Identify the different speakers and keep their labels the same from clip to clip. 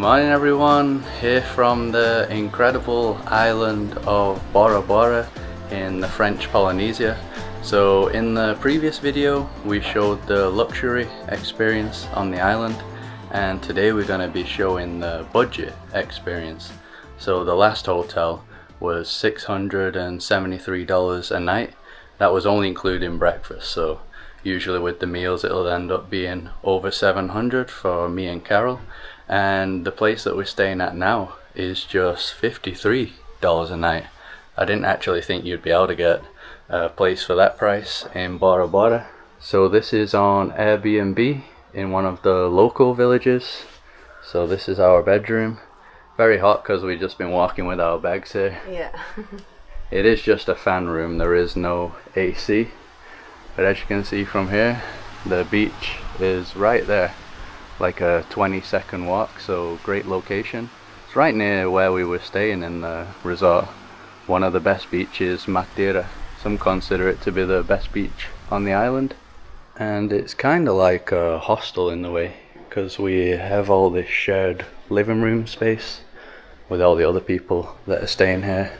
Speaker 1: morning everyone, here from the incredible island of Bora Bora in the French Polynesia. So in the previous video we showed the luxury experience on the island, and today we're going to be showing the budget experience. So the last hotel was $673 a night. That was only including breakfast, so usually with the meals it'll end up being over $700 for me and Carol. And the place that we're staying at now is just $53 a night. I didn't actually think you'd be able to get a place for that price in Bora Bora. So this is on Airbnb in one of the local villages. So this is our bedroom. Very hot because we've just been walking with our bags here.
Speaker 2: Yeah.
Speaker 1: It is just a fan room, there is no AC. But as you can see from here, the beach is right there. Like a 20-second walk, so great location. It's right near where we were staying in the resort. One of the best beaches, Matera. Some consider it to be the best beach on the island. And it's kind of like a hostel in the way, because we have all this shared living room space with all the other people that are staying here.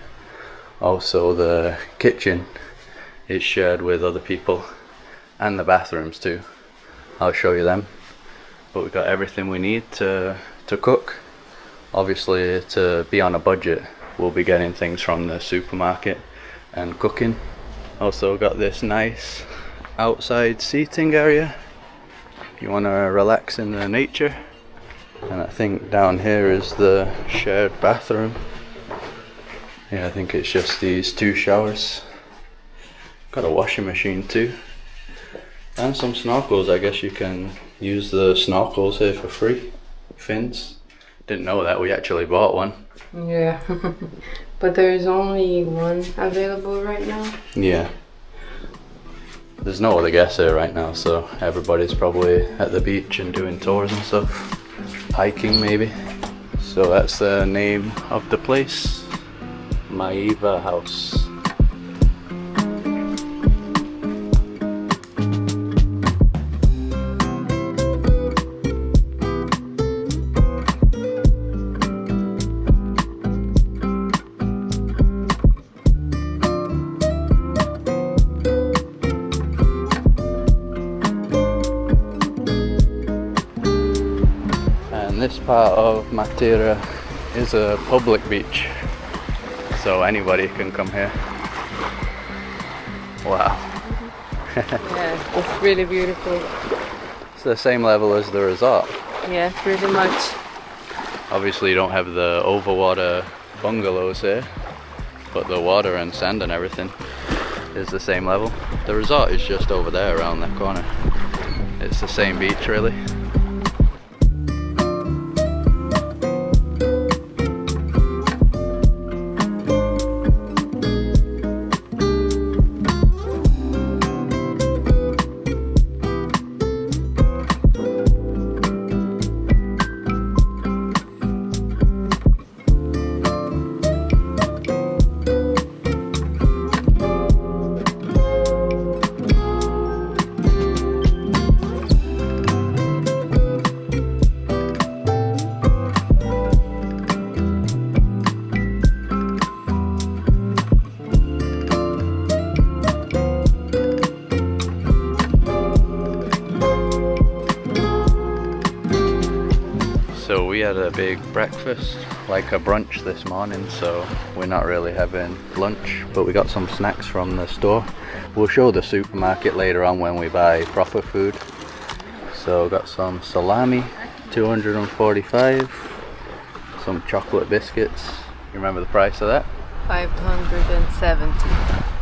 Speaker 1: Also the kitchen is shared with other people, and the bathrooms too. I'll show you them. But we've got everything we need to cook. Obviously, to be on a budget, we'll be getting things from the supermarket and cooking. Also got this nice outside seating area if you want to relax in the nature. And I think down here is the shared bathroom. Yeah, I think it's just these two showers. Got a washing machine too. And some snorkels. I guess you can use the snorkels here for free. Fins. Didn't know that, we actually bought one.
Speaker 2: Yeah. But there's only one available right now.
Speaker 1: Yeah. There's no other guests here right now, so everybody's probably at the beach and doing tours and stuff. Hiking maybe. So that's the name of the place. Maiva House. This part of Matera is a public beach, so anybody can come here. Wow.
Speaker 2: Yeah, it's really beautiful.
Speaker 1: It's the same level as the resort.
Speaker 2: Yeah, pretty much.
Speaker 1: Obviously you don't have the overwater bungalows here, but the water and sand and everything is the same level. The resort is just over there around that corner. It's the same beach really. So we had a big breakfast, like a brunch this morning, so we're not really having lunch, but we got some snacks from the store. We'll show the supermarket later on when we buy proper food. So got some salami, 245, some chocolate biscuits. You remember the price of that?
Speaker 2: 570.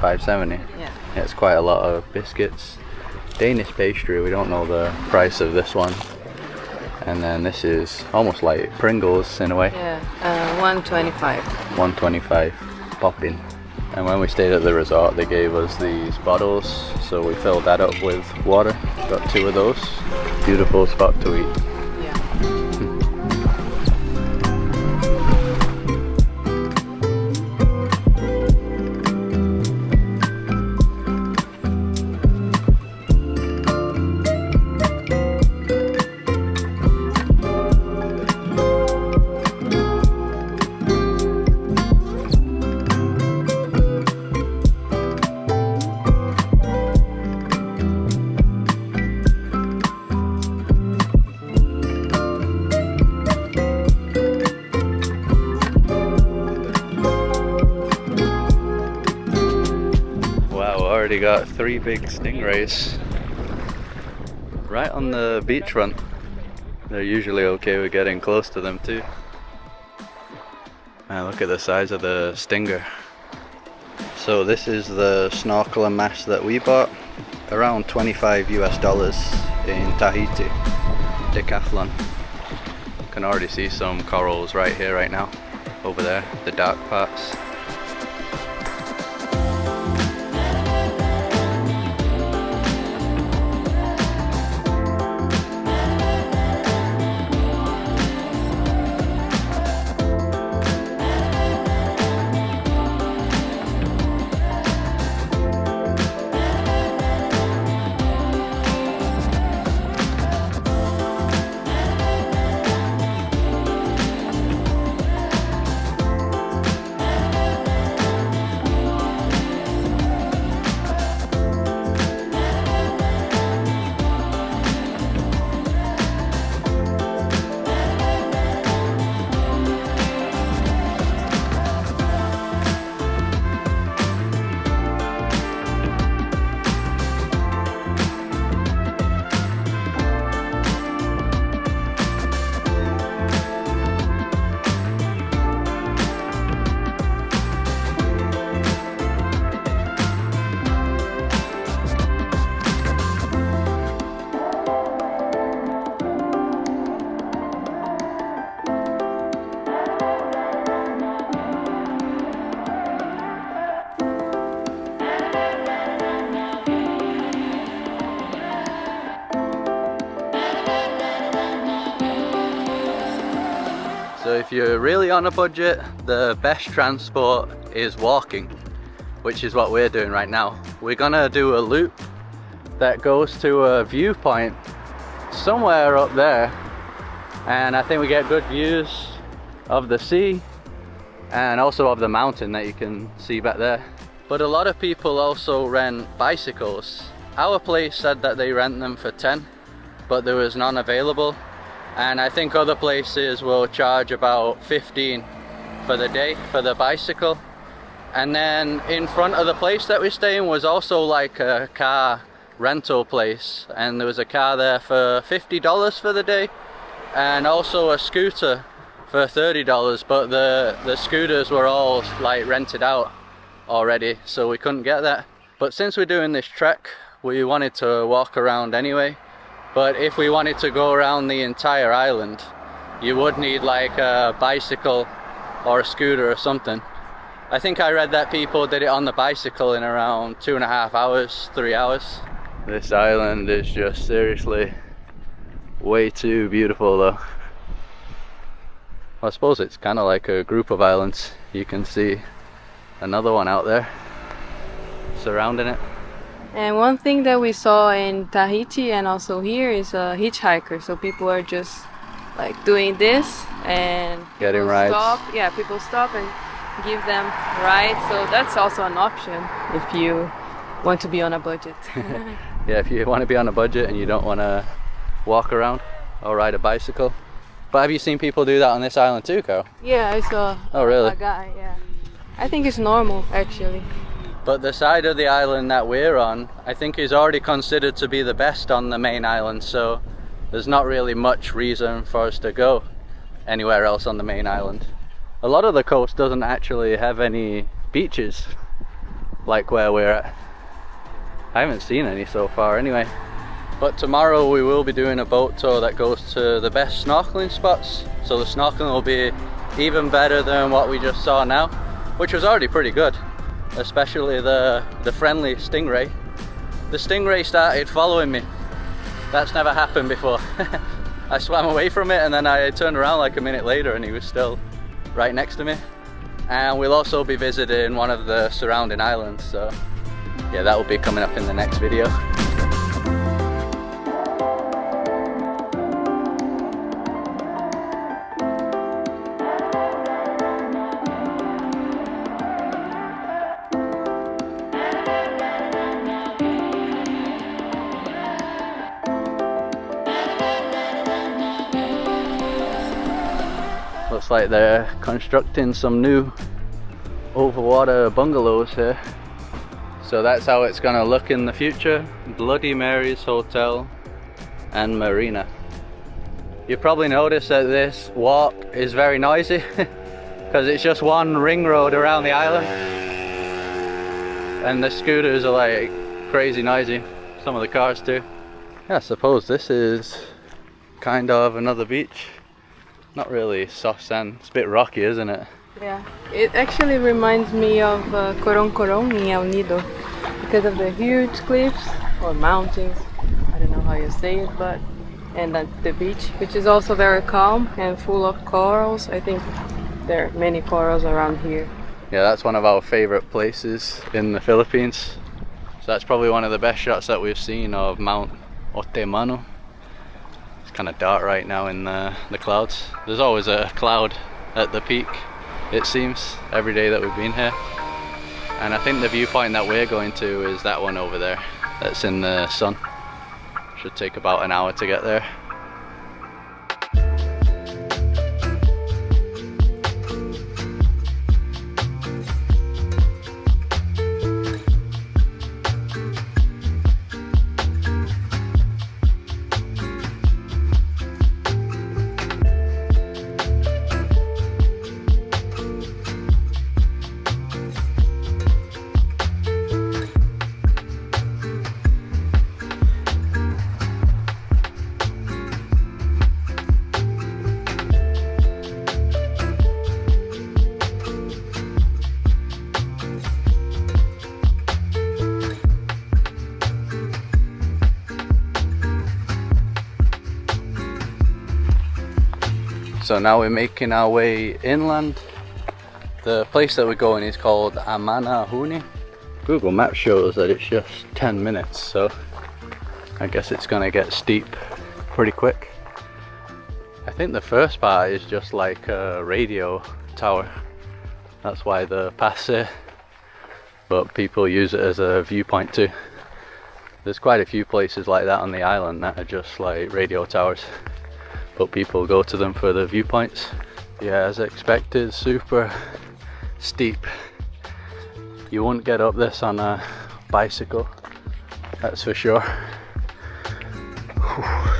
Speaker 1: 570?
Speaker 2: Yeah.
Speaker 1: Yeah, it's quite a lot of biscuits. Danish pastry, we don't know the price of this one. And then this is almost like Pringles in a way.
Speaker 2: Yeah, 125.
Speaker 1: 125 popping. And when we stayed at the resort they gave us these bottles, so we filled that up with water. Got 2 of those. Beautiful spot to eat.
Speaker 2: Yeah.
Speaker 1: already got 3 big stingrays right on the beachfront. They're usually okay with getting close to them too. Man, look at the size of the stinger. So this is the snorkel and mask that we bought, around $25 in Tahiti, Decathlon. You can already see some corals right here, right now, over there, the dark parts. So if you're really on a budget, the best transport is walking, which is what we're doing right now. We're gonna do a loop that goes to a viewpoint somewhere up there, and I think we get good views of the sea and also of the mountain that you can see back there. But a lot of people also rent bicycles. Our place said that they rent them for 10, but there was none available. And I think other places will charge about 15 for the day for the bicycle. And then in front of the place that we're staying was also like a car rental place, and there was a car there for $50 for the day, and also a scooter for $30, but the scooters were all like rented out already, so we couldn't get that. But since we're doing this trek, we wanted to walk around anyway. But if we wanted to go around the entire island, you would need like a bicycle or a scooter or something. I think I read that people did it on the bicycle in around 2.5 hours, 3 hours. This island is just seriously way too beautiful though. I suppose it's kind of like a group of islands. You can see another one out there surrounding it.
Speaker 2: And one thing that we saw in Tahiti and also here is a hitchhiker. So people are just like doing this and
Speaker 1: getting rides.
Speaker 2: People stop and give them rides. So that's also an option if you want to be on a budget.
Speaker 1: Yeah, if you want to be on a budget and you don't want to walk around or ride a bicycle. But have you seen people do that on this island too, Carl?
Speaker 2: Yeah, I saw a guy, yeah. I think it's normal actually.
Speaker 1: But the side of the island that we're on, I think is already considered to be the best on the main island, so there's not really much reason for us to go anywhere else on the main island. A lot of the coast doesn't actually have any beaches like where we're at. I haven't seen any so far anyway. But tomorrow we will be doing a boat tour that goes to the best snorkeling spots, so the snorkeling will be even better than what we just saw now, which was already pretty good. Especially the friendly stingray. The stingray started following me. That's never happened before. I swam away from it and then I turned around like a minute later and he was still right next to me. And we'll also be visiting one of the surrounding islands, so yeah, that will be coming up in the next video. Looks like they're constructing some new overwater bungalows here. So that's how it's gonna look in the future. Bloody Mary's Hotel and Marina. You probably noticed that this walk is very noisy because it's just one ring road around the island, and the scooters are like crazy noisy, some of the cars too. Yeah, I suppose this is kind of another beach. Not really soft sand, it's a bit rocky, isn't it?
Speaker 2: Yeah, it actually reminds me of Coron Coron in El Nido because of the huge cliffs or mountains, I don't know how you say it, but and then the beach, which is also very calm and full of corals. I think there are many corals around here.
Speaker 1: Yeah, that's one of our favorite places in the Philippines. So that's probably one of the best shots that we've seen of Mount Otemano. It's kind of dark right now in the clouds. There's always a cloud at the peak, it seems, every day that we've been here. And I think the viewpoint that we're going to is that one over there, that's in the sun. Should take about an hour to get there. So now we're making our way inland. The place that we're going is called Amanahuni. Google Maps shows that it's just 10 minutes, so I guess it's gonna get steep pretty quick. I think the first part is just like a radio tower. That's why the path's there. But people use it as a viewpoint too. There's quite a few places like that on the island that are just like radio towers, but people go to them for the viewpoints. Yeah, as expected, super steep. You wouldn't get up this on a bicycle, that's for sure. Whew.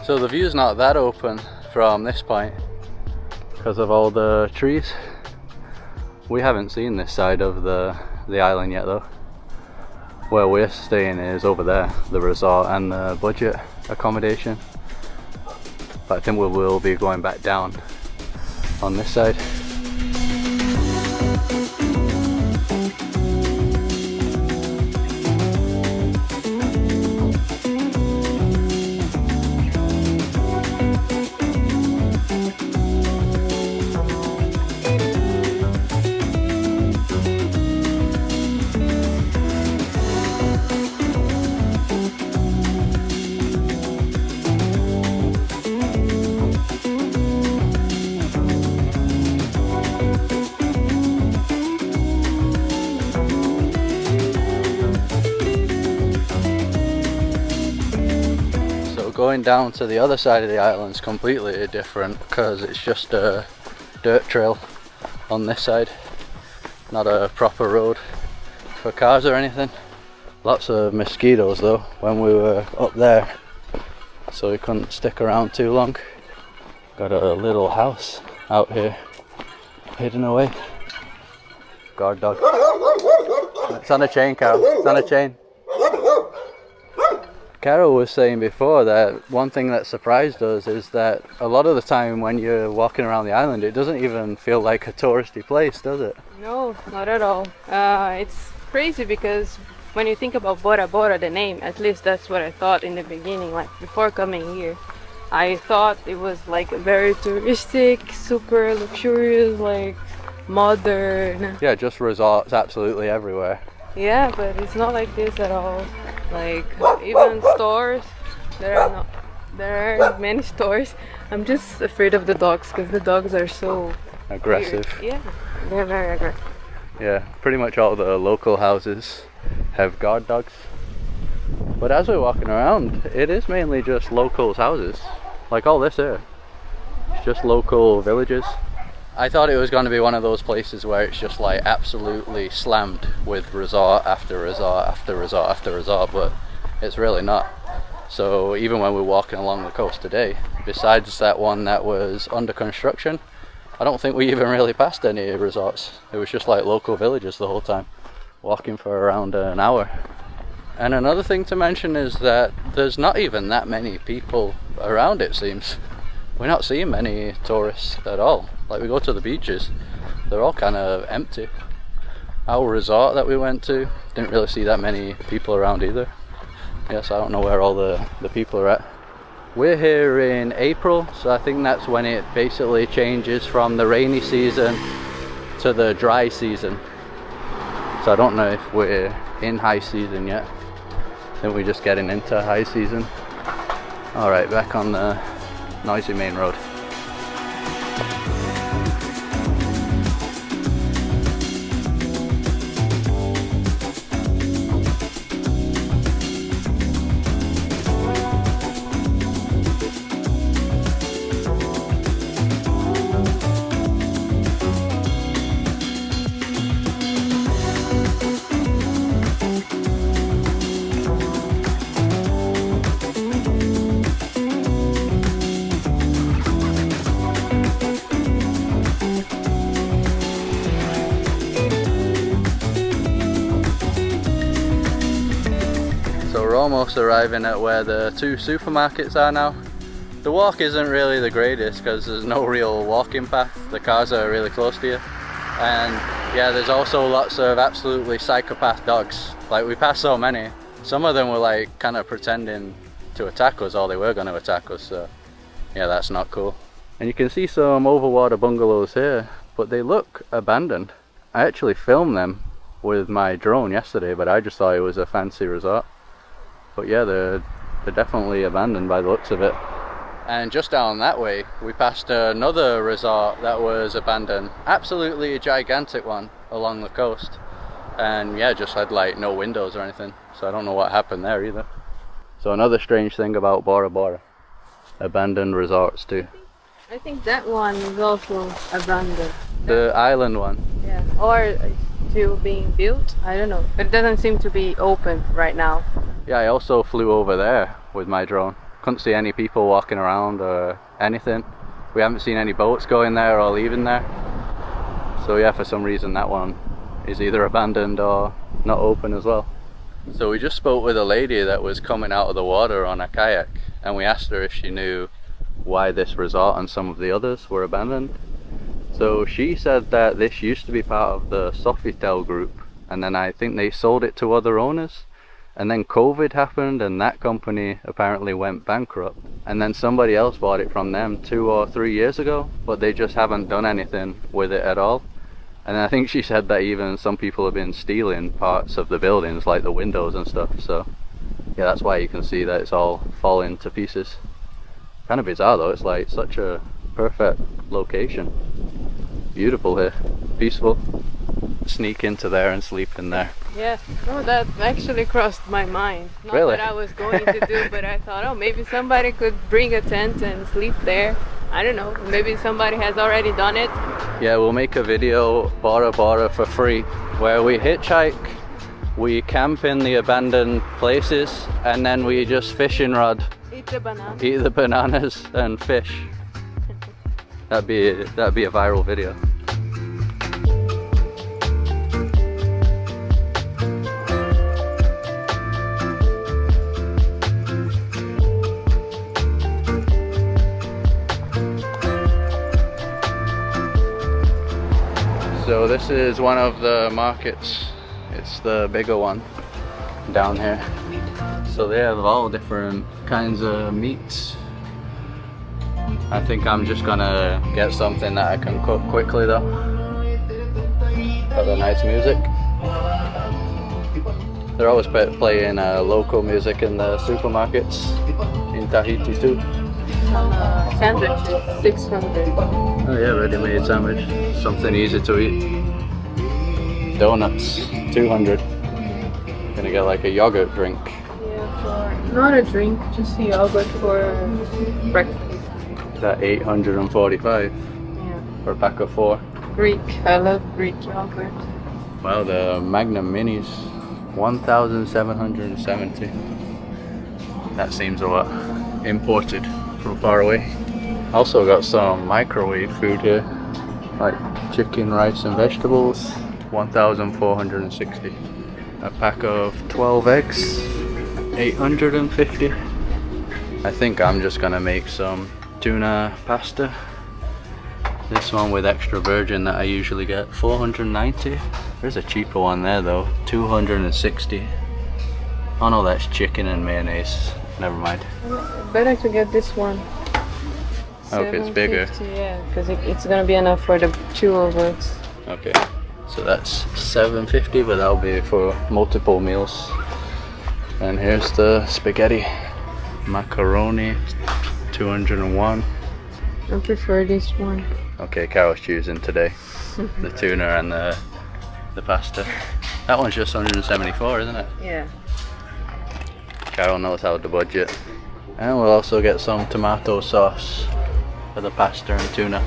Speaker 1: So the view's not that open from this point because of all the trees. We haven't seen this side of the island yet though. Where we're staying is over there, the resort and the budget accommodation. But I think we will be going back down on this side. Going down to the other side of the island is completely different because it's just a dirt trail on this side, not a proper road for cars or anything. Lots of mosquitoes though when we were up there, so we couldn't stick around too long. Got a little house out here hidden away. Guard dog. It's on a chain, Carol. It's on a chain. Carol was saying before that one thing that surprised us is that a lot of the time when you're walking around the island, it doesn't even feel like a touristy place, does it?
Speaker 2: No, not at all. It's crazy because when you think about Bora Bora, the name, at least that's what I thought in the beginning, like before coming here. I thought it was like very touristic, super luxurious, like modern.
Speaker 1: Yeah, just resorts absolutely everywhere.
Speaker 2: Yeah, but it's not like this at all. Like even stores, there are many stores. I'm just afraid of the dogs because the dogs are so
Speaker 1: Aggressive.
Speaker 2: weird. Yeah, they're very aggressive.
Speaker 1: Yeah, pretty much all the local houses have guard dogs. But as we're walking around, it is mainly just locals' houses. Like all this here. It's just local villages. I thought it was going to be one of those places where it's just like absolutely slammed with resort after resort after resort after resort, but it's really not. So even when we're walking along the coast today, besides that one that was under construction, I don't think we even really passed any resorts. It was just like local villages the whole time, walking for around an hour. And another thing to mention is that there's not even that many people around, it seems. We're not seeing many tourists at all. Like we go to the beaches, they're all kind of empty. Our resort that we went to, didn't really see that many people around either. Yes, I don't know where all the people are at. We're here in April, so I think that's when it basically changes from the rainy season to the dry season. So I don't know if we're in high season yet. I think we're just getting into high season. Alright, back on the noisy main road. Almost arriving at where the two supermarkets are now. The walk isn't really the greatest because there's no real walking path. The cars are really close to you. And yeah, there's also lots of absolutely psychopath dogs. Like we passed so many. Some of them were like kind of pretending to attack us, or they were going to attack us. So yeah, that's not cool. And you can see some overwater bungalows here, but they look abandoned. I actually filmed them with my drone yesterday, but I just thought it was a fancy resort. But yeah, they're definitely abandoned by the looks of it. And just down that way, we passed another resort that was abandoned. Absolutely a gigantic one along the coast. And yeah, just had like no windows or anything. So I don't know what happened there either. So another strange thing about Bora Bora. Abandoned resorts too.
Speaker 2: I think that one is also abandoned.
Speaker 1: The island one.
Speaker 2: Yeah, or still being built, I don't know. But it doesn't seem to be open right now.
Speaker 1: Yeah, I also flew over there with my drone. Couldn't see any people walking around or anything. We haven't seen any boats going there or leaving there. So yeah, for some reason that one is either abandoned or not open as well. So we just spoke with a lady that was coming out of the water on a kayak, and we asked her if she knew why this resort and some of the others were abandoned. So she said that this used to be part of the Sofitel group, and then I think they sold it to other owners. And then COVID happened and that company apparently went bankrupt. And then somebody else bought it from them 2 or 3 years ago, but they just haven't done anything with it at all. And I think she said that even some people have been stealing parts of the buildings, like the windows and stuff. So yeah, that's why you can see that it's all falling to pieces. Kind of bizarre though, it's like such a perfect location. Beautiful here, peaceful. Sneak into there and sleep in there.
Speaker 2: Yeah, no, that actually crossed my mind. Not
Speaker 1: really?
Speaker 2: what I was going to do, but I thought, oh, maybe somebody could bring a tent and sleep there. I don't know, maybe somebody has already done it.
Speaker 1: Yeah, we'll make a video, Bora Bora for free, where we hitchhike, we camp in the abandoned places, and then we just fishing rod.
Speaker 2: Eat the banana.
Speaker 1: Eat the bananas and fish. That'd be a viral video. So this is one of the markets. It's the bigger one down here. So they have all different kinds of meats. I think I'm just gonna get something that I can cook quickly though. got the nice music. They're always playing local music in the supermarkets in Tahiti too.
Speaker 2: Sandwiches, 600.
Speaker 1: Oh yeah, ready-made sandwich. Something easy to eat. Donuts, 200. Gonna get like a yogurt drink.
Speaker 2: Yeah, for not a drink, just a yogurt for breakfast.
Speaker 1: Is that 845
Speaker 2: Yeah.
Speaker 1: for a pack of 4?
Speaker 2: Greek. I love Greek yogurt.
Speaker 1: Wow, the Magnum Minis, 1,770. That seems a lot. Imported from far away. Also got some microwave food here, like chicken, rice and vegetables, 1,460. A pack of 12 eggs, 850. I think I'm just gonna make some tuna pasta. This one with extra virgin that I usually get, 490. There's a cheaper one there though, 260. Oh no, that's chicken and mayonnaise. Never mind.
Speaker 2: Better to get this one.
Speaker 1: Oh, if it's bigger.
Speaker 2: 750, yeah, because it's gonna be enough for the 2 of us.
Speaker 1: Okay, so that's 750, but that'll be for multiple meals. And here's the spaghetti, macaroni, 201.
Speaker 2: I prefer this one.
Speaker 1: Okay, Carol's choosing today. The tuna and the pasta. That one's just 174, isn't it?
Speaker 2: Yeah.
Speaker 1: Carol knows how to budget. And we'll also get some tomato sauce for the pasta and tuna.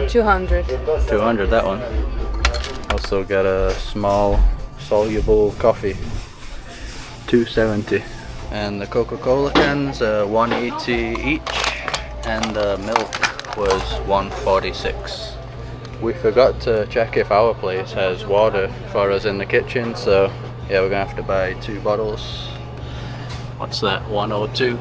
Speaker 2: 200.
Speaker 1: 200, that one. Also get a small soluble coffee, 270. And the Coca-Cola cans, 180 each. And the milk was 146. We forgot to check if our place has water for us in the kitchen, so yeah, we're gonna have to buy 2 bottles. What's that? 102.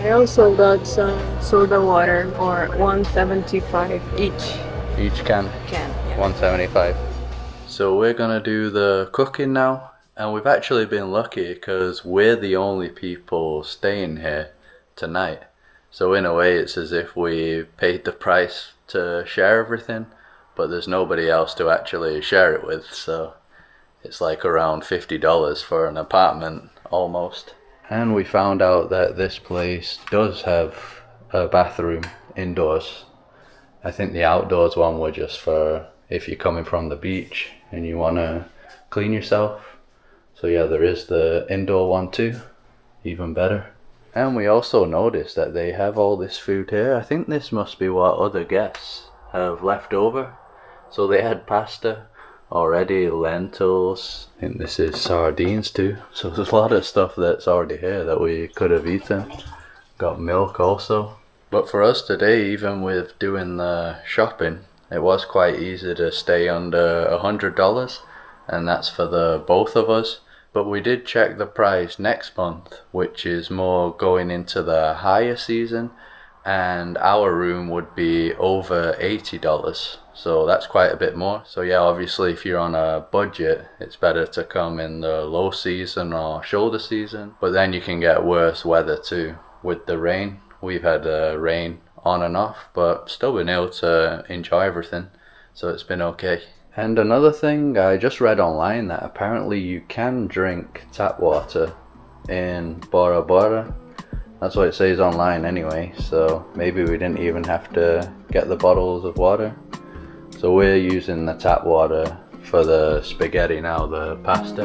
Speaker 2: I also got some soda water for 175 each.
Speaker 1: Each can.
Speaker 2: Yeah.
Speaker 1: 175. So we're gonna do the cooking now, and we've actually been lucky because we're the only people staying here tonight. So in a way it's as if we paid the price to share everything, but there's nobody else to actually share it with, so it's like around $50 for an apartment, almost. And we found out that this place does have a bathroom indoors. I think the outdoors one were just for if you're coming from the beach and you want to clean yourself. So yeah, there is the indoor one too, even better. And we also noticed that they have all this food here. I think this must be what other guests have left over. So they had pasta already, lentils, I think this is sardines too. So there's a lot of stuff that's already here that we could have eaten. Got milk also. But for us today, even with doing the shopping, it was quite easy to stay under $100, and that's for the both of us. But we did check the price next month, which is more going into the higher season, and our room would be over $80. So that's quite a bit more. So yeah, obviously if you're on a budget, it's better to come in the low season or shoulder season. But then you can get worse weather too with the rain. We've had rain on and off, but still been able to enjoy everything. So it's been okay. And another thing, I just read online that apparently you can drink tap water in Bora Bora. That's what it says online anyway, so maybe we didn't even have to get the bottles of water. So we're using the tap water for the spaghetti now, the pasta.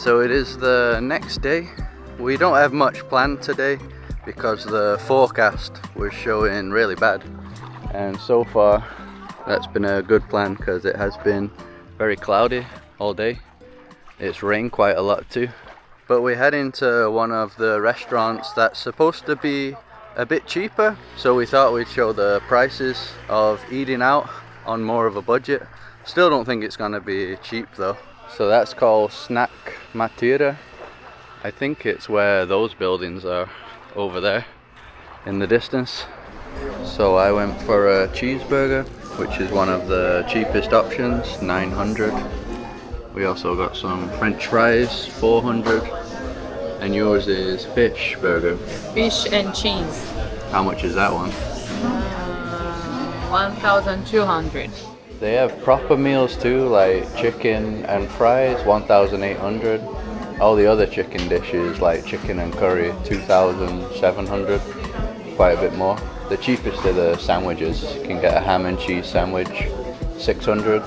Speaker 1: So it is the next day. We don't have much planned today because the forecast was showing really bad, and so far that's been a good plan because it has been very cloudy all day. It's rained quite a lot too, But we're heading to one of the restaurants that's supposed to be a bit cheaper, so we thought we'd show the prices of eating out on more of a budget. Still don't think it's gonna be cheap though. So that's called Snack Matira. I think it's where those buildings are, over there in the distance. So I went for a cheeseburger, which is one of the cheapest options, 900. We also got some French fries, 400. And yours is fish burger.
Speaker 3: Fish and cheese.
Speaker 1: How much is that one?
Speaker 3: 1,200.
Speaker 1: They have proper meals too, like chicken and fries, 1,800. All the other chicken dishes, like chicken and curry, 2,700. Quite a bit more. The cheapest are the sandwiches. You can get a ham and cheese sandwich, 600.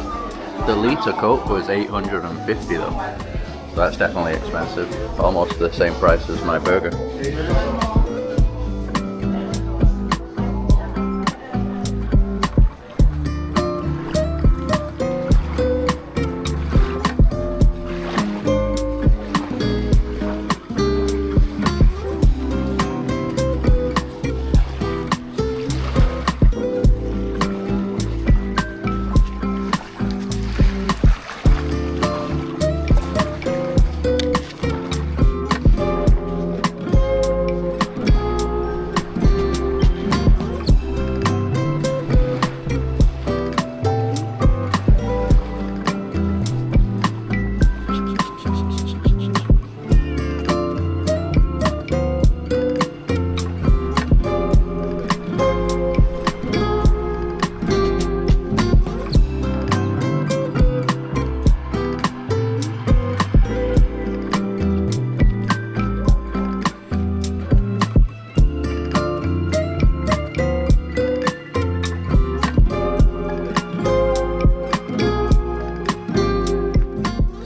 Speaker 1: The liter Coke was 850 though. So that's definitely expensive. Almost the same price as my burger.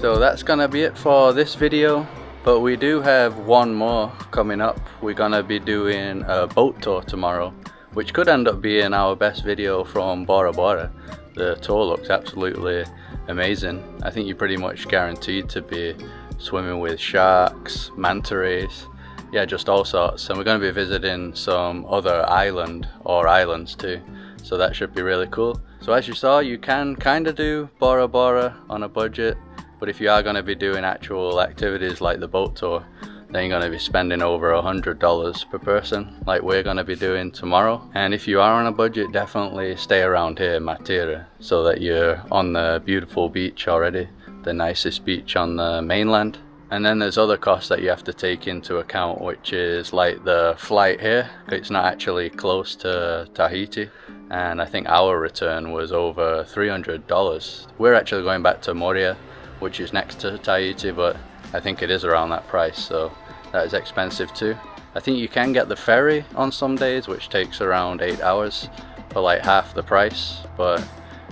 Speaker 1: So that's gonna be it for this video, but we do have one more coming up. We're gonna be doing a boat tour tomorrow, which could end up being our best video from Bora Bora. The tour looks absolutely amazing. I think you're pretty much guaranteed to be swimming with sharks, manta rays, yeah, just all sorts. And we're going to be visiting some other island or islands too, so that should be really cool. So as you saw, you can kind of do Bora Bora on a budget, but if you are going to be doing actual activities like the boat tour, then you're going to be spending over $100 per person, like we're going to be doing tomorrow. And if you are on a budget, definitely stay around here, Matira, so that you're on the beautiful beach already, the nicest beach on the mainland. And then there's other costs that you have to take into account, which is like the flight here. It's not actually close to Tahiti, and I think our return was over $300. We're actually going back to Moria, which is next to Tahiti, but I think it is around that price, so that is expensive too. I think you can get the ferry on some days, which takes around 8 hours for like half the price, but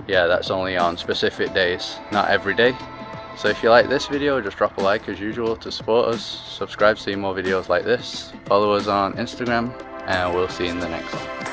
Speaker 1: yeah, that's only on specific days, not every day. So if you like this video, just drop a like as usual to support us, subscribe to see more videos like this, follow us on Instagram, and we'll see you in the next one.